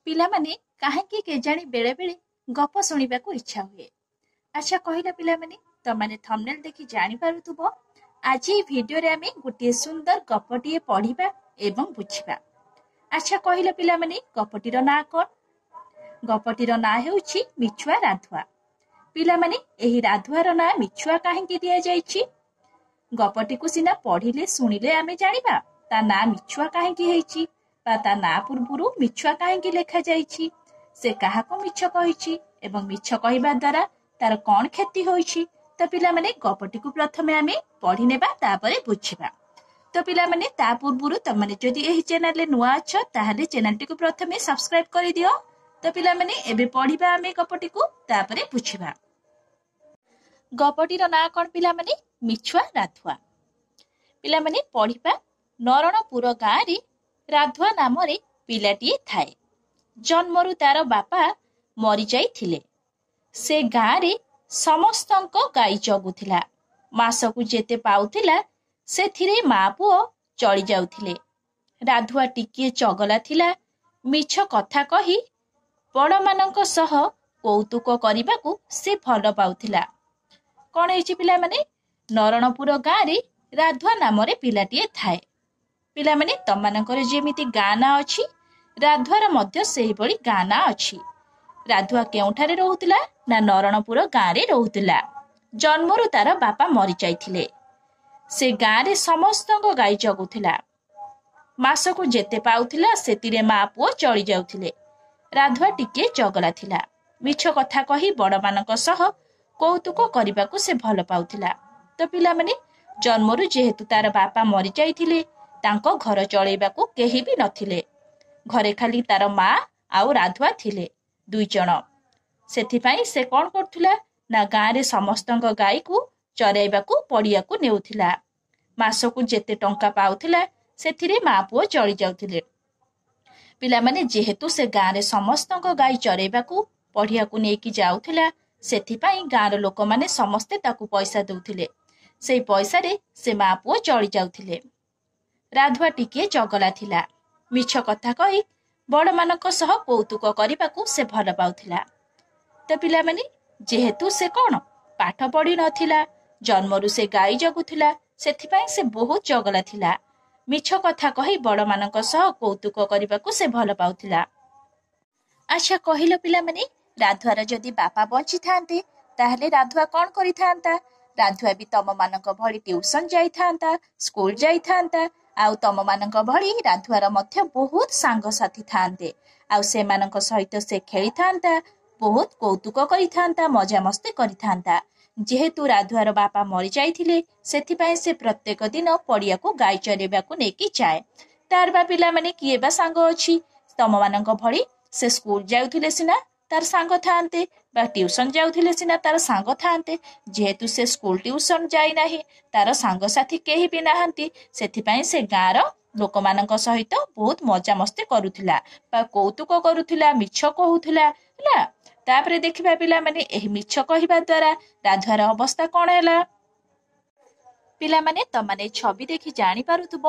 ପିଲାମାନେ କାହିଁକି କେଜାଣି ବେଳେ ବେଳେ ଗପ ଶୁଣିବାକୁ ଇଚ୍ଛା ହୁଏ। ଆଚ୍ଛା କହିଲ ପିଲାମାନେ, ତମାନେ ଥମ୍ବନେଲ ଦେଖି ଜାଣିପାରୁଥିବ ଆଜି ଏହି ଭିଡିଓରେ ଆମେ ଗୋଟିଏ ସୁନ୍ଦର ଗପଟିଏ ପଢିବା ଏବଂ ବୁଝିବା। ଆଚ୍ଛା କହିଲ ପିଲାମାନେ, ଗପଟିର ନାଁ କଣ? ଗପଟିର ନାଁ ହେଉଛି ମିଛୁଆ ରାଧୁଆ। ପିଲାମାନେ, ଏହି ରାଧୁଆର ନାଁ ମିଛୁଆ କାହିଁକି ଦିଆଯାଇଛି? ଗପଟିକୁ ସିନା ପଢିଲେ ଶୁଣିଲେ ଆମେ ଜାଣିବା ତା ନାଁ ମିଛୁଆ କାହିଁକି ହେଇଛି ବା ତା ନାଁ ପୂର୍ବରୁ ମିଛୁଆ କାହିଁକି ଲେଖାଯାଇଛି, ସେ କାହାକୁ ମିଛ କହିଛି ଏବଂ ମିଛ କହିବା ଦ୍ୱାରା ତାର କଣ କ୍ଷତି ହୋଇଛି। ତ ପିଲାମାନେ ଗପଟିକୁ ପ୍ରଥମେ ଆମେ ପଢି ନେବା, ତାପରେ ବୁଝିବା। ତ ପିଲାମାନେ ତା ପୂର୍ବରୁ ତମାନେ ଯଦି ଏହି ଚ୍ୟାନେଲରେ ନୂଆ ଅଛ ତାହେଲେ ଚ୍ୟାନେଲଟିକୁ ପ୍ରଥମେ ସବସ୍କ୍ରାଇବ କରିଦିଅ। ତ ପିଲାମାନେ ଏବେ ପଢିବା ଆମେ ଗପଟିକୁ, ତାପରେ ବୁଝିବା। ଗପଟିର ନାଁ କଣ ପିଲାମାନେ? ମିଛୁଆ ରାଧୁଆ। ପିଲାମାନେ ପଢିବା। ନରଣପୁର ଗାଁରେ ରାଧୁଆ ନାମରେ ପିଲାଟିଏ ଥାଏ। ଜନ୍ମରୁ ତାର ବାପା ମରିଯାଇଥିଲେ। ସେ ଗାଁରେ ସମସ୍ତଙ୍କ ଗାଈ ଜଗୁଥିଲା। ମାସକୁ ଯେତେ ପାଉଥିଲା ସେଥିରେ ମା ପୁଅ ଚଳି ଯାଉଥିଲେ। ରାଧୁଆ ଟିକିଏ ଚଗଲା ଥିଲା। ମିଛ କଥା କହି ବଡ଼ମାନଙ୍କ ସହ କୌତୁକ କରିବାକୁ ସେ ଭଲ ପାଉଥିଲା। କଣ ହେଇଛି ପିଲାମାନେ? ନରଣପୁର ଗାଁରେ ରାଧୁଆ ନାମରେ ପିଲାଟିଏ ଥାଏ। ପିଲାମାନେ ତମାନଙ୍କର ଯେମିତି ଗାଁ ନାଁ ଅଛି, ରାଧୁଆର ମଧ୍ୟ ସେହିଭଳି ଗାଁ ନାଁ ଅଛି। ରାଧୁଆ କେଉଁଠାରେ ରହୁଥିଲା? ନା ନରଣପୁର ଗାଁରେ ରହୁଥିଲା। ଜନ୍ମରୁ ତାର ବାପା ମରିଯାଇଥିଲେ। ସେ ଗାଁରେ ସମସ୍ତଙ୍କ ଗାଈ ଜଗୁଥିଲା। ମାସକୁ ଯେତେ ପାଉଥିଲା ସେଥିରେ ମା ପୁଅ ଚଳି ଯାଉଥିଲେ। ରାଧୁଆ ଟିକିଏ ଚଗଲା ଥିଲା। ମିଛ କଥା କହି ବଡ଼ମାନଙ୍କ ସହ କୌତୁକ କରିବାକୁ ସେ ଭଲ ପାଉଥିଲା। ତ ପିଲାମାନେ ଜନ୍ମରୁ ଯେହେତୁ ତାର ବାପା ମରିଯାଇଥିଲେ, ତାଙ୍କ ଘର ଚଳେଇବାକୁ କେହି ବି ନଥିଲେ। ଘରେ ଖାଲି ତାର ମା ଆଉ ରାଧୁଆ ଥିଲେ, 2 ଜଣ। ସେଥିପାଇଁ ସେ କଣ କରୁଥିଲା ନା ଗାଁରେ ସମସ୍ତଙ୍କ ଗାଈକୁ ଚରାଇବାକୁ ପଡ଼ିଆକୁ ନେଉଥିଲା। ମାସକୁ ଯେତେ ଟଙ୍କା ପାଉଥିଲା ସେଥିରେ ମା ପୁଅ ଚଳି ଯାଉଥିଲେ। ପିଲାମାନେ ଯେହେତୁ ସେ ଗାଁରେ ସମସ୍ତଙ୍କ ଗାଈ ଚରାଇବାକୁ ପଡ଼ିଆକୁ ନେଇକି ଯାଉଥିଲା, ସେଥିପାଇଁ ଗାଁର ଲୋକମାନେ ସମସ୍ତେ ତାକୁ ପଇସା ଦେଉଥିଲେ। ସେଇ ପଇସାରେ ସେ ମା ପୁଅ ଚଳି ଯାଉଥିଲେ। ରାଧୁଆ ଟିକିଏ ଚଗଲା ଥିଲା। ମିଛ କଥା କହି ବଡ଼ମାନଙ୍କ ସହ କୌତୁକ କରିବାକୁ ସେ ଭଲ ପାଉଥିଲା। ତ ପିଲାମାନେ ଯେହେତୁ ସେ କଣ ପାଠ ପଢି ନଥିଲା, ଜନ୍ମରୁ ସେ ଗାଈ ଜଗୁଥିଲା, ସେଥିପାଇଁ ସେ ବହୁତ ଚଗଲା ଥିଲା। ମିଛ କଥା କହି ବଡ଼ମାନଙ୍କ ସହ କୌତୁକ କରିବାକୁ ସେ ଭଲ ପାଉଥିଲା। ଆଚ୍ଛା କହିଲ ପିଲାମାନେ, ରାଧୁଆର ଯଦି ବାପା ବଞ୍ଚିଥାନ୍ତେ ତାହେଲେ ରାଧୁଆ କଣ କରିଥାନ୍ତା? ରାଧୁଆ ବି ତମମାନଙ୍କ ଭଳି ଟ୍ୟୁସନ ଯାଇଥାନ୍ତା, ସ୍କୁଲ ଯାଇଥାନ୍ତା। ଆଉ ତମମାନଙ୍କ ଭଳି ରାଧୁଆର ମଧ୍ୟ ବହୁତ ସାଙ୍ଗସାଥୀ ଥାନ୍ତେ। ଆଉ ସେମାନଙ୍କ ସହିତ ସେ ଖେଳିଥାନ୍ତା, ବହୁତ କୌତୁକ କରିଥାନ୍ତା, ମଜାମସ୍ତି କରିଥାନ୍ତା। ଯେହେତୁ ରାଧୁଆର ବାପା ମରିଯାଇଥିଲେ, ସେଥିପାଇଁ ସେ ପ୍ରତ୍ୟେକ ଦିନ ପଡ଼ିଆକୁ ଗାଈ ଚରାଇବାକୁ ନେଇକି ଯାଏ। ତାର ବା ପିଲାମାନେ କିଏ ବା ସାଙ୍ଗ ଅଛି? ତମମାନଙ୍କ ଭଳି ସେ ସ୍କୁଲ ଯାଉଥିଲେ ସିନା ତାର ସାଙ୍ଗ ଥାନ୍ତେ, ବା ଟ୍ୟୁସନ ଯାଉଥିଲେ ସିନା ତାର ସାଙ୍ଗ ଥାନ୍ତେ। ଯେହେତୁ ସେ ସ୍କୁଲ ଟ୍ୟୁସନ ଯାଇନାହିଁ, ତାର ସାଙ୍ଗସାଥୀ କେହି ବି ନାହାନ୍ତି, ସେଥିପାଇଁ ସେ ଗାଁର ଲୋକମାନଙ୍କ ସହିତ ବହୁତ ମଜାମସ୍ତି କରୁଥିଲା ବା କୌତୁକ କରୁଥିଲା, ମିଛ କହୁଥିଲା ହେଲା। ତାପରେ ଦେଖିବା ପିଲାମାନେ, ଏହି ମିଛ କହିବା ଦ୍ୱାରା ରାଧୁଆର ଅବସ୍ଥା କଣ ହେଲା? ପିଲାମାନେ ତମାନେ ଛବି ଦେଖି ଜାଣିପାରୁଥିବ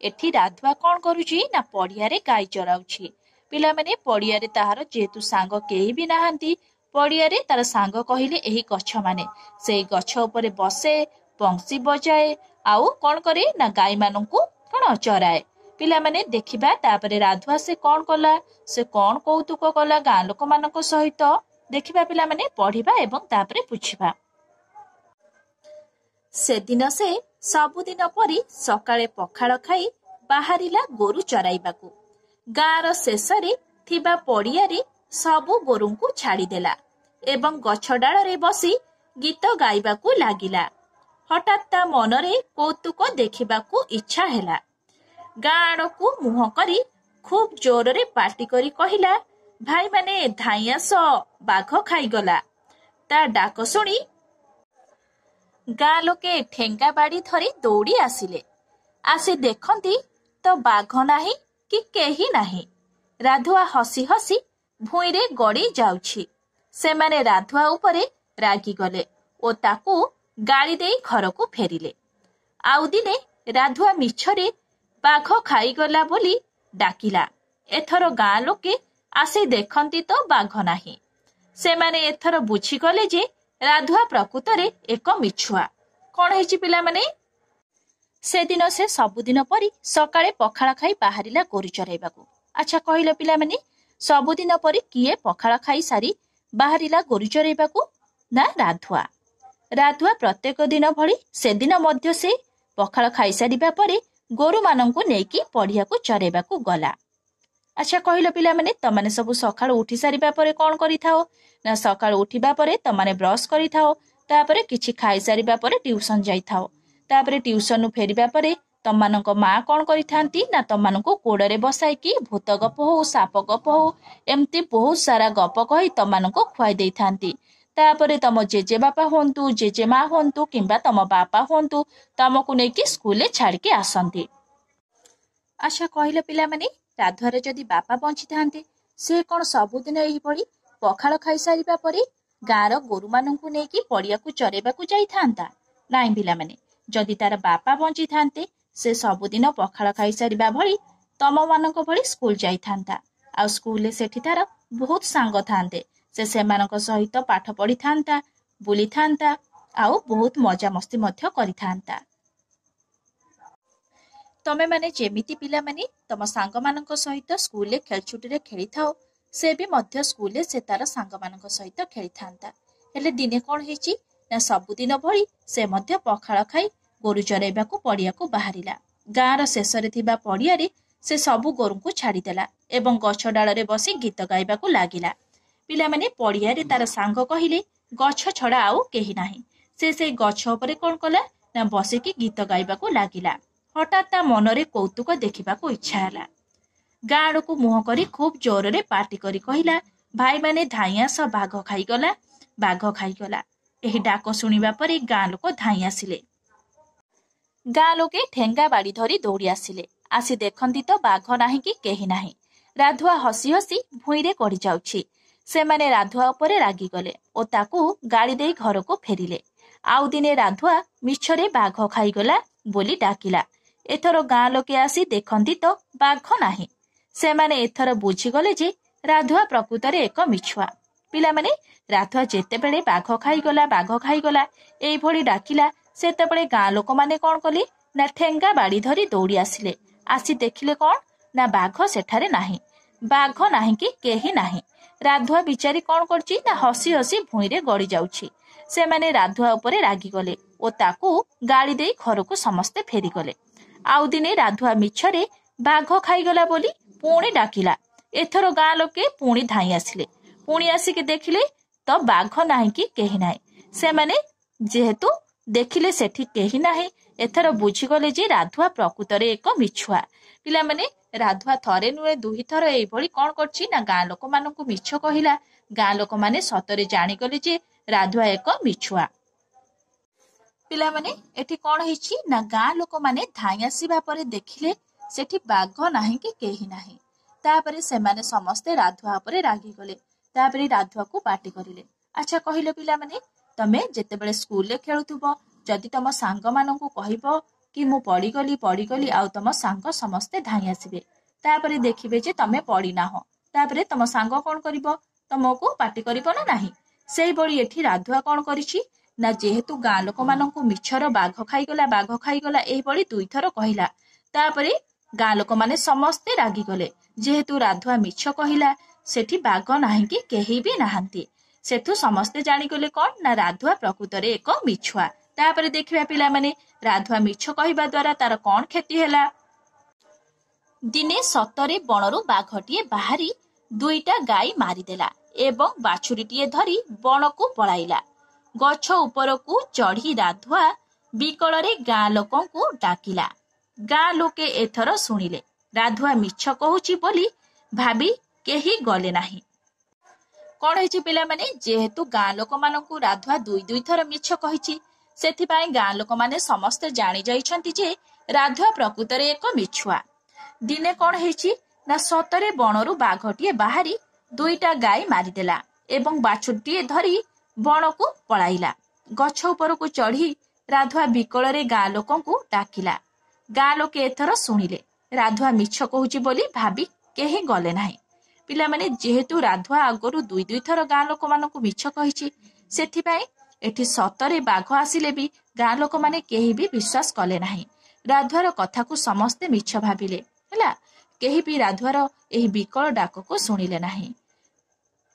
ଏଠି ରାଧୁଆ କଣ କରୁଛି ନା ପଡ଼ିଆରେ ଗାଈ ଚରାଉଛି। ପିଲାମାନେ ପଡ଼ିଆରେ ତାହାର ଯେହେତୁ ସାଙ୍ଗ କେହି ବି ନାହାନ୍ତି, ପଡ଼ିଆରେ ତାର ସାଙ୍ଗ କହିଲେ ଏହି ଗଛ ମାନେ। ସେଇ ଗଛ ଉପରେ ବସେ, ବଂଶୀ ବଜାଏ, ଆଉ କଣ କରେ ନା ଗାଈମାନଙ୍କୁ କଣ ଚରାଏ। ପିଲାମାନେ ଦେଖିବା ତାପରେ ରାଧୁଆ ସେ କଣ କଲା, ସେ କଣ କୌତୁକ କଲା ଗାଁ ଲୋକମାନଙ୍କ ସହିତ। ଦେଖିବା ପିଲାମାନେ, ପଢିବା ଏବଂ ତାପରେ ବୁଝିବା। ସେଦିନ ସେ ସବୁଦିନ ପରି ସକାଳେ ପଖାଳ ଖାଇ ବାହାରିଲା ଗୋରୁ ଚରାଇବାକୁ। ଗାଁର ଶେଷରେ ଥିବା ପଡ଼ିଆରେ ସବୁ ଗୋରୁଙ୍କୁ ଛାଡ଼ିଦେଲା ଏବଂ ଗଛ ଡାଳରେ ବସି ଗୀତ ଗାଇବାକୁ ଲାଗିଲା। ହଠାତ୍ ତା ମନରେ କୌତୁକ ଦେଖିବାକୁ ଇଚ୍ଛା ହେଲା। ଗାଁ ଆଡ଼କୁ ମୁହଁ କରି ଖୁବ୍ ଜୋରରେ ପାଟି କରି କହିଲା, ଭାଇମାନେ ଧାଇଁ ଆସ, ବାଘ ଖାଇଗଲା। ତା ଡାକ ଶୁଣି ଗାଁ ଲୋକେ ଠେଙ୍ଗା ବାଡ଼ି ଧରି ଦୌଡ଼ି ଆସିଲେ। ଆସି ଦେଖନ୍ତି ତ ବାଘ ନାହିଁ କି କେହି ନାହିଁ। ରାଧୁଆ ହସି ହସି ଭୂଇଁରେ ଗଡ଼ି ଯାଉଛି। ସେମାନେ ରାଧୁଆ ଉପରେ ରାଗିଗଲେ ଓ ତାକୁ ଗାଳି ଦେଇ ଘରକୁ ଫେରିଲେ। ଆଉ ଦିନେ ରାଧୁଆ ମିଛରେ ବାଘ ଖାଇଗଲା ବୋଲି ଡାକିଲା। ଏଥର ଗାଁ ଲୋକେ ଆସି ଦେଖନ୍ତି ତ ବାଘ ନାହିଁ। ସେମାନେ ଏଥର ବୁଝିଗଲେ ଯେ ରାଧୁଆ ପ୍ରକୃତରେ ଏକ ମିଛୁଆ। କଣ ହେଇଛି ପିଲାମାନେ? ସେଦିନ ସେ ସବୁଦିନ ପରି ସକାଳେ ପଖାଳ ଖାଇ ବାହାରିଲା ଗୋରୁ ଚରାଇବାକୁ। ଆଚ୍ଛା କହିଲ ପିଲାମାନେ, ସବୁଦିନ ପରି କିଏ ପଖାଳ ଖାଇ ସାରି ବାହାରିଲା ଗୋରୁ ଚରାଇବାକୁ? ନା ରାଧୁଆ। ରାଧୁଆ ପ୍ରତ୍ୟେକ ଦିନ ଭଳି ସେଦିନ ମଧ୍ୟ ସେ ପଖାଳ ଖାଇସାରିବା ପରେ ଗୋରୁମାନଙ୍କୁ ନେଇକି ପଡ଼ିଆକୁ ଚରାଇବାକୁ ଗଲା। ଆଚ୍ଛା କହିଲ ପିଲାମାନେ, ତମାନେ ସବୁ ସକାଳୁ ଉଠି ସାରିବା ପରେ କଣ କରିଥାଅ? ନା ସକାଳୁ ଉଠିବା ପରେ ତମାନେ ବ୍ରଶ କରିଥାଅ, ତାପରେ କିଛି ଖାଇସାରିବା ପରେ ଟ୍ୟୁସନ ଯାଇଥାଅ। ତାପରେ ଟ୍ୟୁସନରୁ ଫେରିବା ପରେ ତମାନଙ୍କ ମା କଣ କରିଥାନ୍ତି ନା ତମାନଙ୍କୁ କୋଡ଼ରେ ବସାଇକି ଭୂତ ଗପ ହଉ, ସାପ ଗପ ହଉ, ଏମିତି ବହୁତ ସାରା ଗପ କହି ତମାନଙ୍କୁ ଖୁଆଇ ଦେଇଥାନ୍ତି। ତାପରେ ତମ ଜେଜେବାପା ହୁଅନ୍ତୁ, ଜେଜେମା ହୁଅନ୍ତୁ କିମ୍ବା ତମ ବାପା ହୁଅନ୍ତୁ ତମକୁ ନେଇକି ସ୍କୁଲରେ ଛାଡ଼ିକି ଆସନ୍ତି। ଆଚ୍ଛା କହିଲ ପିଲାମାନେ, ରାଧୁଆର ଯଦି ବାପା ବଞ୍ଚିଥାନ୍ତେ ସେ କଣ ସବୁଦିନ ଏହିଭଳି ପଖାଳ ଖାଇସାରିବା ପରେ ଗାଁର ଗୋରୁମାନଙ୍କୁ ନେଇକି ପଡ଼ିଆକୁ ଚରାଇବାକୁ ଯାଇଥାନ୍ତା? ନାଇଁ ପିଲାମାନେ, ଯଦି ତାର ବାପା ବଞ୍ଚିଥାନ୍ତେ ସେ ସବୁଦିନ ପଖାଳ ଖାଇସାରିବା ଭଳି ତମମାନଙ୍କ ଭଳି ସ୍କୁଲ ଯାଇଥାନ୍ତା। ଆଉ ସ୍କୁଲରେ ସେଠି ତାର ବହୁତ ସାଙ୍ଗ ଥାନ୍ତେ। ସେ ସେମାନଙ୍କ ସହିତ ପାଠ ପଢ଼ିଥାନ୍ତା, ବୁଲିଥାନ୍ତା ଆଉ ବହୁତ ମଜାମସ୍ତି ମଧ୍ୟ କରିଥାନ୍ତା। ତମେ ମାନେ ଯେମିତି ପିଲାମାନେ ତମ ସାଙ୍ଗମାନଙ୍କ ସହିତ ସ୍କୁଲରେ ଖେଳଛୁଟିରେ ଖେଳିଥାଅ, ସେ ବି ମଧ୍ୟ ସ୍କୁଲରେ ସେ ତାର ସାଙ୍ଗମାନଙ୍କ ସହିତ ଖେଳିଥାନ୍ତା। ହେଲେ ଦିନେ କଣ ହେଇଛି ନା ସବୁଦିନ ଭଳି ସେ ମଧ୍ୟ ପଖାଳ ଖାଇ ଗୋରୁ ଚରାଇବାକୁ ପଡ଼ିଆକୁ ବାହାରିଲା। ଗାଁର ଶେଷରେ ଥିବା ପଡ଼ିଆରେ ସେ ସବୁ ଗୋରୁଙ୍କୁ ଛାଡ଼ିଦେଲା ଏବଂ ଗଛ ଡାଳରେ ବସି ଗୀତ ଗାଇବାକୁ ଲାଗିଲା। ପିଲାମାନେ, ପଡ଼ିଆରେ ତାର ସାଙ୍ଗ କହିଲେ ଗଛ ଛଡ଼ା ଆଉ କେହି ନାହିଁ। ସେ ସେଇ ଗଛ ଉପରେ କଣ କଲା ନା ବସିକି ଗୀତ ଗାଇବାକୁ ଲାଗିଲା। ହଠାତ୍ ତା ମନରେ କୌତୁକ ଦେଖିବାକୁ ଇଚ୍ଛା ହେଲା। ଗାଁ ଆଡ଼କୁ ମୁହଁ କରି ଖୁବ୍ ଜୋରରେ ପାଟି କରି କହିଲା, ଭାଇମାନେ ଧାଇଁ ଆସ, ବାଘ ଖାଇଗଲା, ବାଘ ଖାଇଗଲା। ଏହି ଡାକ ଶୁଣିବା ପରେ ଗାଁ ଲୋକ ଧାଇଁ ଆସିଲେ। ଗାଁ ଲୋକେ ଠେଙ୍ଗା ବାଡ଼ି ଧରି ଦୌଡ଼ି ଆସିଲେ। ଆସି ଦେଖନ୍ତି ତ ବାଘ ନାହିଁ କି କେହି ନାହିଁ। ରାଧୁଆ ହସି ହସି ଭୁଇଁରେ ଗଡ଼ି ଯାଉଛି। ସେମାନେ ରାଧୁଆ ଉପରେ ରାଗିଗଲେ ଓ ତାକୁ ଗାଳି ଦେଇ ଘରକୁ ଫେରିଲେ। ଆଉ ଦିନେ ରାଧୁଆ ମିଛରେ ବାଘ ଖାଇଗଲା ବୋଲି ଡାକିଲା। ଏଥର ଗାଁ ଲୋକେ ଆସି ଦେଖନ୍ତି ତ ବାଘ ନାହିଁ। ସେମାନେ ଏଥର ବୁଝିଗଲେ ଯେ ରାଧୁଆ ପ୍ରକୃତରେ ଏକ ମିଛୁଆ। ପିଲାମାନେ, ରାଧୁଆ ଯେତେବେଳେ ବାଘ ଖାଇଗଲା, ବାଘ ଖାଇଗଲା ଏଇଭଳି ଡାକିଲା, ସେତେବେଳେ ଗାଁ ଲୋକମାନେ କଣ କଲେ ନା ଠେଙ୍ଗା ବାଡ଼ି ଧରି ଦୌଡ଼ି ଆସିଲେ। ଆସି ଦେଖିଲେ କଣ ନା ବାଘ ସେଠାରେ ନାହିଁ। ବାଘ ନାହିଁ କି କେହି ନାହିଁ। ରାଧୁଆ ବିଚାରୀ କଣ କରୁଛି ନା ହସି ହସି ଭୁଇଁରେ ଗଡ଼ି ଯାଉଛି। ସେମାନେ ରାଧୁଆ ଉପରେ ରାଗିଗଲେ ଓ ତାକୁ ଗାଳି ଦେଇ ଘରକୁ ସମସ୍ତେ ଫେରିଗଲେ। ଆଉ ଦିନେ ରାଧୁଆ ମିଛରେ ବାଘ ଖାଇଗଲା ବୋଲି ପୁଣି ଡାକିଲା। ଏଥର ଗାଁ ଲୋକେ ପୁଣି ଧାଇଁ ଆସିଲେ। ପୁଣି ଆସିକି ଦେଖିଲେ ତ ବାଘ ନାହିଁ କି କେହି ନାହିଁ। ସେମାନେ ଯେହେତୁ ଦେଖିଲେ ସେଠି କେହି ନାହିଁ, ଏଥର ବୁଝିଗଲେ ଯେ ରାଧୁଆ ପ୍ରକୃତରେ ଏକ ମିଛୁଆ। ପିଲାମାନେ, ରାଧୁଆ ଥରେ ନୁହେଁ ଦୁଇଥର ଏଇଭଳି କଣ କରୁଛି ନା ଗାଁ ଲୋକମାନଙ୍କୁ ମିଛ କହିଲା। ଗାଁ ଲୋକମାନେ ସତରେ ଜାଣିଗଲେ ଯେ ରାଧୁଆ ଏକ ମିଛୁଆ। ପିଲାମାନେ, ଏଠି କଣ ହେଇଛି ନା ଗାଁ ଲୋକମାନେ ଧାଇଁ ଆସିବା ପରେ ଦେଖିଲେ ସେଠି ବାଘ ନାହିଁ କି କେହି ନାହିଁ। ତାପରେ ସେମାନେ ସମସ୍ତେ ରାଧୁଆ ଉପରେ ରାଗିଗଲେ। ତାପରେ ରାଧୁଆକୁ ପାଟି କରିଲେ। ଆଚ୍ଛା କହିଲ ପିଲାମାନେ, ତମେ ଯେତେବେଳେ ସ୍କୁଲରେ ଖେଳୁଥିବ, ଯଦି ତମ ସାଙ୍ଗମାନଙ୍କୁ କହିବ କି ମୁଁ ପଡ଼ିଗଲି ଆଉ ତମ ସାଙ୍ଗ ସମସ୍ତେ ଧାଇଁ ଆସିବେ, ତାପରେ ଦେଖିବେ ଯେ ତମେ ପଡ଼ିନାହଁ, ତାପରେ ତମ ସାଙ୍ଗ କଣ କରିବ? ତମକୁ ପାଟି କରିବ ନା ନାହିଁ? ସେଇଭଳି ଏଠି ରାଧୁଆ କଣ କରିଛି ନା ଯେହେତୁ ଗାଁ ଲୋକମାନଙ୍କୁ ମିଛର ବାଘ ଖାଇଗଲା ଏହିଭଳି ଦୁଇଥର କହିଲା। ତାପରେ ଗାଁ ଲୋକମାନେ ସମସ୍ତେ ରାଗିଗଲେ। ଯେହେତୁ ରାଧୁଆ ମିଛ କହିଲା, ସେଠି ବାଘ ନାହିଁ କି କେହି ବି ନାହାନ୍ତି। ସେଠୁ ସମସ୍ତେ ଜାଣିଗଲେ କଣ ନା ରାଧୁଆ ପ୍ରକୃତରେ ଏକ ମିଛୁଆ। ତାପରେ ଦେଖିବା ପିଲାମାନେ, ରାଧୁଆ ମିଛ କହିବା ଦ୍ୱାରା ତାର କଣ କ୍ଷତି ହେଲା। ଦିନେ ସତରେ ବଣରୁ ବାଘଟିଏ ବାହାରି 2ଟା ଗାଈ ମାରିଦେଲା ଏବଂ ବାଛୁରୀଟିଏ ଧରି ବଣକୁ ପଳାଇଲା। ଗଛ ଉପରକୁ ଚଢ଼ି ରାଧୁଆ ବିକଳରେ ଗାଁ ଲୋକଙ୍କୁ ଡାକିଲା। ଗାଁ ଲୋକେ ଏଥର ଶୁଣିଲେ ରାଧୁଆ ମିଛ କହୁଛି ବୋଲି ଭାବି କେହି ଗଲେ ନାହିଁ। କଣ ହେଇଛି ପିଲାମାନେ, ଯେହେତୁ ଗାଁ ଲୋକମାନଙ୍କୁ ରାଧୁଆ ଦୁଇଥର ମିଛ କହିଛି, ସେଥିପାଇଁ ଗାଁ ଲୋକମାନେ ସମସ୍ତେ ଜାଣି ଯାଇଛନ୍ତି ଯେ ରାଧୁଆ ପ୍ରକୃତରେ ଏକ ମିଛୁଆ। ଦିନେ କଣ ହେଇଛି ନା ସତରେ ବଣରୁ ବାଘଟିଏ ବାହାରି 2ଟା ଗାଈ ମାରିଦେଲା ଏବଂ ବାଛୁରୀଟିଏ ଧରି ବଣକୁ ପଳାଇଲା। ଗଛ ଉପରକୁ ଚଢ଼ି ରାଧୁଆ ବିକଳରେ ଗାଁ ଲୋକଙ୍କୁ ଡାକିଲା। ଗାଁ ଲୋକେ ଏଥର ଶୁଣିଲେ ରାଧୁଆ ମିଛ କହୁଛି ବୋଲି ଭାବି କେହି ଗଲେ ନାହିଁ। ପିଲାମାନେ ଯେହେତୁ ରାଧୁଆ ଆଗରୁ ଦୁଇ ଥର ଗାଁ ଲୋକମାନଙ୍କୁ ମିଛ କହିଛି, ସେଥିପାଇଁ ଏଠି ସତରେ ବାଘ ଆସିଲେ ବି ଗାଁ ଲୋକମାନେ କେହି ବି ବିଶ୍ୱାସ କଲେ ନାହିଁ। ରାଧୁଆର କଥାକୁ ସମସ୍ତେ ମିଛ ଭାବିଲେ। ହେଲା, କେହି ବି ରାଧୁଆର ଏହି ବିକଳ ଡାକକୁ ଶୁଣିଲେ ନାହିଁ।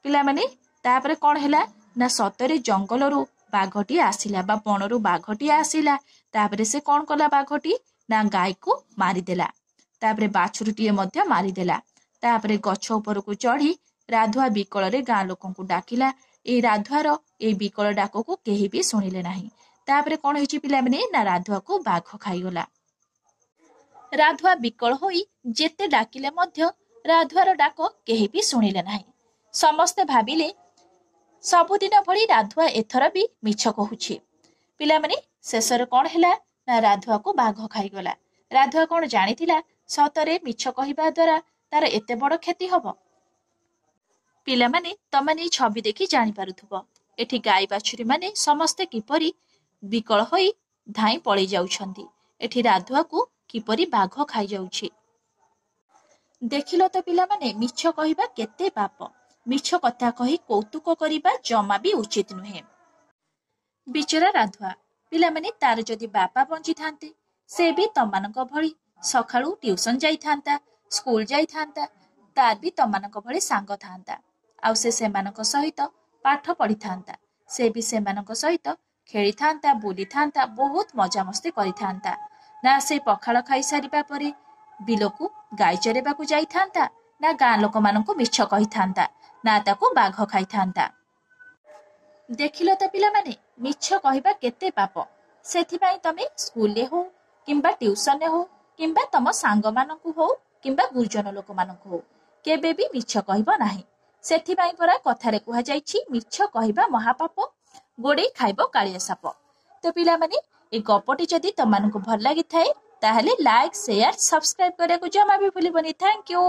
ପିଲାମାନେ ତାପରେ କଣ ହେଲା ନା ସତରେ ଜଙ୍ଗଲରୁ ବାଘଟିଏ ଆସିଲା ବା ବଣରୁ ବାଘଟିଏ ଆସିଲା। ତାପରେ ସେ କଣ କଲା ବାଘଟି ନା ଗାଈକୁ ମାରିଦେଲା। ତାପରେ ବାଛୁରୀଟିଏ ମଧ୍ୟ ମାରିଦେଲା। ତାପରେ ଗଛ ଉପରକୁ ଚଢି ରାଧୁଆ ବିକଳରେ ଗାଁ ଲୋକଙ୍କୁ ଡାକିଲା। ଏଇ ରାଧୁଆର ଏଇ ବିକଳ ଡାକକୁ କେହି ବି ଶୁଣିଲେ ନାହିଁ। ତାପରେ କଣ ହେଇଛି ପିଲାମାନେ ନା ରାଧୁଆକୁ ବାଘ ଖାଇଗଲା। ରାଧୁଆ ବିକଳ ହୋଇ ଯେତେ ଡାକିଲେ ମଧ୍ୟ ରାଧୁଆର ଡାକ କେହି ବି ଶୁଣିଲେ ନାହିଁ। ସମସ୍ତେ ଭାବିଲେ ସବୁଦିନ ଭଳି ରାଧୁଆ ଏଥର ବି ମିଛ କହୁଛି। ପିଲାମାନେ ଶେଷରେ କଣ ହେଲା ନା ରାଧୁଆକୁ ବାଘ ଖାଇଗଲା। ରାଧୁଆ କଣ ଜାଣିଥିଲା ସତରେ ମିଛ କହିବା ଦ୍ୱାରା ତାର ଏତେ ବଡ କ୍ଷତି ହବ? ପିଲାମାନେ ତମେ ଏଇ ଛବି ଦେଖି ଜାଣିପାରୁଥିବ ଏଠି ଗାଈ ବାଛୁରୀ ମାନେ ସମସ୍ତେ କିପରି ବିକଳ ହୋଇ ଧାଇଁ ପଳେଇ ଯାଉଛନ୍ତି। ଏଠି ରାଧୁଆକୁ କିପରି ବାଘ ଖାଇଯାଉଛି। ଦେଖିଲ ତ ପିଲାମାନେ, ମିଛ କହିବା କେତେ ପାପ। ମିଛ କଥା କହି କୌତୁକ କରିବା ଜମା ବି ଉଚିତ ନୁହେଁ। ବିଚରା ରାଧୁଆ, ପିଲାମାନେ ତାର ଯଦି ବାପା ବଞ୍ଚିଥାନ୍ତେ ସେ ବି ତମାନଙ୍କ ଭଳି ସକାଳୁ ଟ୍ୟୁସନ ଯାଇଥାନ୍ତା, ସ୍କୁଲ ଯାଇଥାନ୍ତା, ତାର ବି ତମାନଙ୍କ ଭଳି ସାଙ୍ଗ ଥାନ୍ତା। ଆଉ ସେ ସେମାନଙ୍କ ସହିତ ପାଠ ପଢିଥାନ୍ତା। ସେ ବି ସେମାନଙ୍କ ସହିତ ଖେଳିଥାନ୍ତା, ବୁଲିଥାନ୍ତା, ବହୁତ ମଜାମସ୍ତି କରିଥାନ୍ତା। ନା ସେ ପଖାଳ ଖାଇସାରିବା ପରେ ବିଲକୁ ଗାଈ ଚରେବାକୁ ଯାଇଥାନ୍ତା, ନା ଗାଁ ଲୋକମାନଙ୍କୁ ମିଛ କହିଥାନ୍ତା, ନା ତାକୁ ବାଘ ଖାଇଥାନ୍ତା। ଦେଖିଲ ତ ପିଲାମାନେ, ମିଛ କହିବା କେତେ ପାପ। ସେଥିପାଇଁ ତମେ ସ୍କୁଲରେ ହଉ କିମ୍ବା ଟ୍ୟୁସନରେ ହଉ କିମ୍ବା ତମ ସାଙ୍ଗମାନଙ୍କୁ ହଉ କିମ୍ବା ଗୁରୁଜନ ଲୋକମାନଙ୍କୁ ହଉ କେବେ ବି ମିଛ କହିବ ନାହିଁ। ସେଥିପାଇଁ ପରା କଥାରେ କୁହାଯାଇଛି ମିଛ କହିବା ମହାପାପ, ଗୋଡେଇ ଖାଇବ କାଳିଆ ସାପ। ତ ପିଲାମାନେ এই ଗପଟି ଯଦି ତମମାନଙ୍କୁ ଭଲ ଲାଗିଥାଏ ତାହେଲେ ଲାଇକ୍, ସେୟାର, ସବସ୍କ୍ରାଇବ କରିବାକୁ ଜମା ବି ଭୁଲିବନି। Thank you.